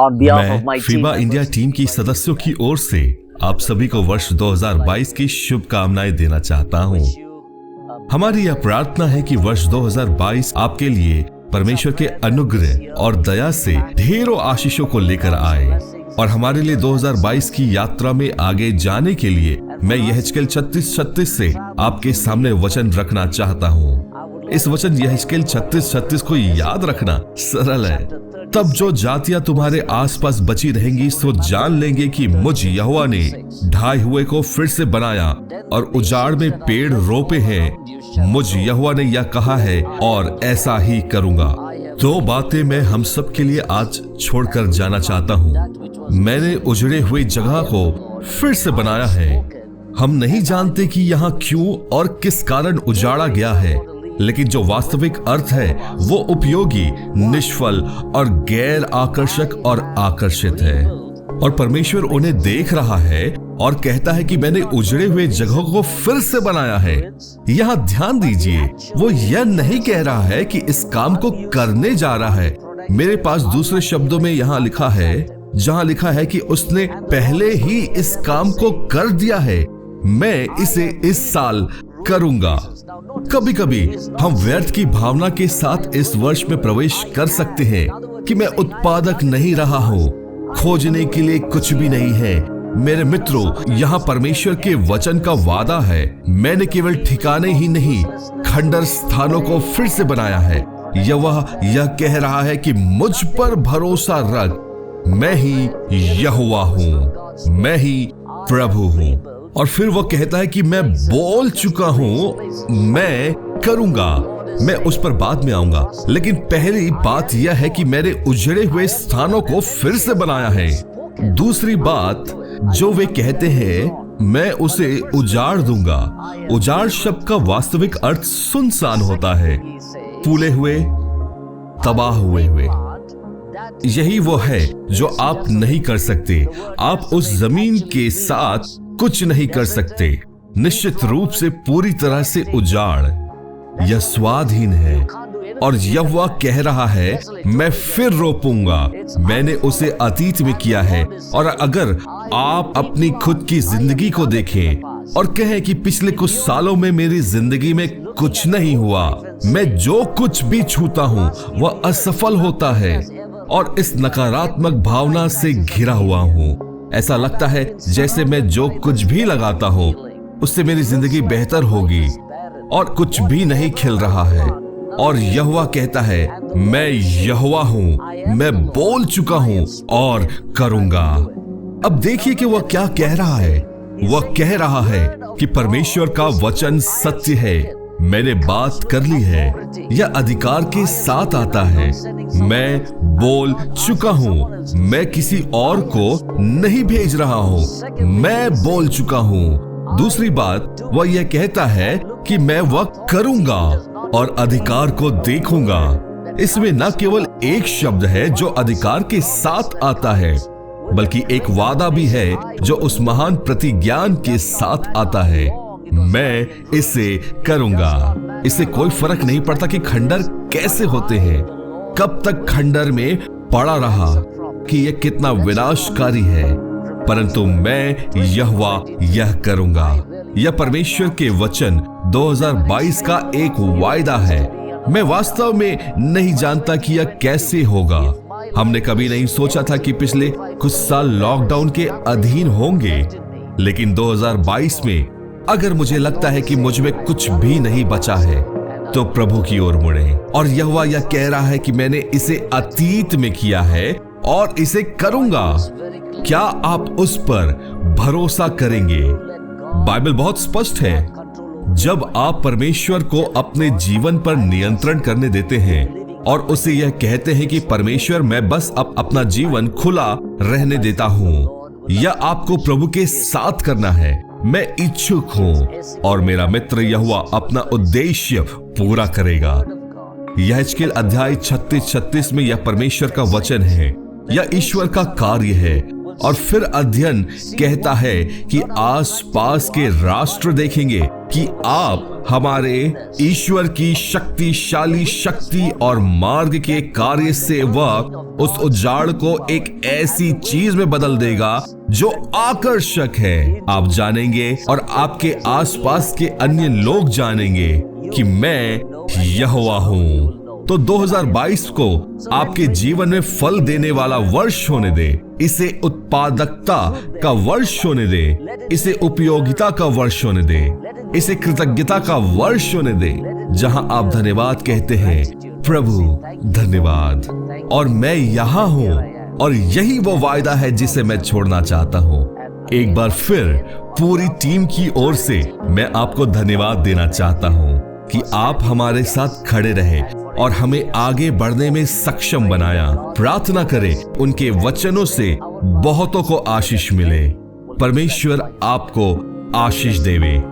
on behalf of my मैं team FIBA members, India team की सदस्यों की ओर से आप सभी को वर्ष 2022 की शुभकामनाएं देना चाहता हूं। हमारी यह प्रार्थना है कि वर्ष 2022 आपके लिए परमेश्वर के अनुग्रह और दया से ढेरों आशीषों को लेकर आए। और हमारे लिए 2022 की यात्रा में आगे जाने के लिए मैं यहेजकेल 36:36 से आपके सामने वचन रखना चाहता हूँ। इस वचन यहेजकेल 36:36 को याद रखना सरल है। तब जो जातियां तुम्हारे आसपास बची रहेंगी सो जान लेंगे कि मुझ यहोवा ने ढाए हुए को फिर से बनाया और उजाड़ में पेड़ रोपे हैं। मुझ यहोवा ने यह कहा है और ऐसा ही करूंगा। दो बातें मैं हम सब के लिए आज छोड़कर जाना चाहता हूँ। मैंने उजड़े हुई जगह को फिर से बनाया है। हम नहीं जानते कि यहाँ क्यों और किस कारण उजाड़ा गया है, लेकिन जो वास्तविक अर्थ है वो उपयोगी, निष्फल और गैर आकर्षक और आकर्षित है। और परमेश्वर उन्हें देख रहा है और कहता है कि मैंने उजड़े हुए जगहों को फिर से बनाया है। यहाँ ध्यान दीजिए, वो यह नहीं कह रहा है कि इस काम को करने जा रहा है। मेरे पास दूसरे शब्दों में यहाँ लिखा है, जहाँ लिखा है कि उसने पहले ही इस काम को कर दिया है, मैं इसे इस साल करूंगा। कभी कभी हम व्यर्थ की भावना के साथ इस वर्ष में प्रवेश कर सकते हैं कि मैं उत्पादक नहीं रहा हूँ, खोजने के लिए कुछ भी नहीं है। मेरे मित्रों, यहाँ परमेश्वर के वचन का वादा है, मैंने केवल ठिकाने ही नहीं खंडर स्थानों को फिर से बनाया है। यह कह रहा है कि मुझ पर भरोसा रख, मैं ही यहोवा हूँ, मैं ही प्रभु हूँ। और फिर वो कहता है कि मैं बोल चुका हूं, मैं करूंगा। मैं उस पर बाद में आऊंगा, लेकिन पहली बात यह है कि मैंने उजड़े हुए स्थानों को फिर से बनाया है। दूसरी बात जो वे कहते हैं, मैं उसे उजाड़ दूंगा। उजाड़ शब्द का वास्तविक अर्थ सुनसान होता है, फूले हुए, तबाह हुए। यही वो है जो आप नहीं कर सकते। आप उस जमीन के साथ कुछ नहीं कर सकते। निश्चित रूप से पूरी तरह से उजाड़ यह स्वादहीन है। और यहोवा कह रहा है, मैं फिर रोपूंगा। मैंने उसे अतीत में किया है। और अगर आप अपनी खुद की जिंदगी को देखें और कहें कि पिछले कुछ सालों में मेरी जिंदगी में कुछ नहीं हुआ, मैं जो कुछ भी छूता हूं वह असफल होता है और इस नकारात्मक भावना से घिरा हुआ हूं। ऐसा लगता है जैसे मैं जो कुछ भी लगाता हूं उससे मेरी जिंदगी बेहतर होगी, और कुछ भी नहीं खिल रहा है। और यहोवा कहता है, मैं यहोवा हूं, मैं बोल चुका हूं और करूंगा। अब देखिए कि वह क्या कह रहा है। वह कह रहा है कि परमेश्वर का वचन सत्य है, मैंने बात कर ली है। यह अधिकार के साथ आता है, मैं बोल चुका हूं, मैं किसी और को नहीं भेज रहा हूं, मैं बोल चुका हूं। दूसरी बात, वह यह कहता है कि मैं वह करूंगा और अधिकार को देखूंगा। इसमें न केवल एक शब्द है जो अधिकार के साथ आता है, बल्कि एक वादा भी है जो उस महान प्रतिज्ञान के साथ आता है, मैं इसे करूंगा। इससे कोई फर्क नहीं पड़ता कि खंडर कैसे होते हैं, कब तक खंडर में पड़ा रहा, कि यह कितना विनाशकारी है, परंतु मैं यहोवा यह करूंगा। यह परमेश्वर के वचन 2022 का एक वायदा है। मैं वास्तव में नहीं जानता कि यह कैसे होगा। हमने कभी नहीं सोचा था कि पिछले कुछ साल लॉकडाउन के अधीन होंगे, लेकिन 2022 में अगर मुझे लगता है कि मुझ में कुछ भी नहीं बचा है तो प्रभु की ओर मुड़े। और यहोवा यह कह रहा है कि मैंने इसे अतीत में किया है और इसे करूंगा। क्या आप उस पर भरोसा करेंगे? बाइबल बहुत स्पष्ट है। जब आप परमेश्वर को अपने जीवन पर नियंत्रण करने देते हैं और उसे यह कहते हैं कि परमेश्वर, मैं बस अपना जीवन खुला रहने देता हूं, यह आपको प्रभु के साथ करना है। मैं इच्छुक हूं और मेरा मित्र यहोवा अपना उद्देश्य पूरा करेगा। यहेजकेल अध्याय 36:36 में यह परमेश्वर का वचन है, यह ईश्वर का कार्य है। और फिर अध्ययन कहता है कि आसपास के राष्ट्र देखेंगे कि आप हमारे ईश्वर की शक्तिशाली शक्ति और मार्ग के कार्य से वह उस उजाड़ को एक ऐसी चीज में बदल देगा जो आकर्षक है। आप जानेंगे और आपके आसपास के अन्य लोग जानेंगे कि मैं यहोवा हूं। तो 2022 को आपके जीवन में फल देने वाला वर्ष होने दे। इसे उत्पादकता का वर्ष होने दे। इसे उपयोगिता का वर्ष होने दे। इसे कृतज्ञता का वर्ष होने दे, जहां आप धन्यवाद कहते हैं, प्रभु धन्यवाद, और मैं यहां हूं। और यही वो वायदा है जिसे मैं छोड़ना चाहता हूं। एक बार फिर पूरी टीम की ओर से मैं आपको धन्यवाद देना चाहता हूं कि आप हमारे साथ खड़े रहे और हमें आगे बढ़ने में सक्षम बनाया। प्रार्थना करें उनके वचनों से बहुतों को आशीष मिले। परमेश्वर आपको आशीष देवे।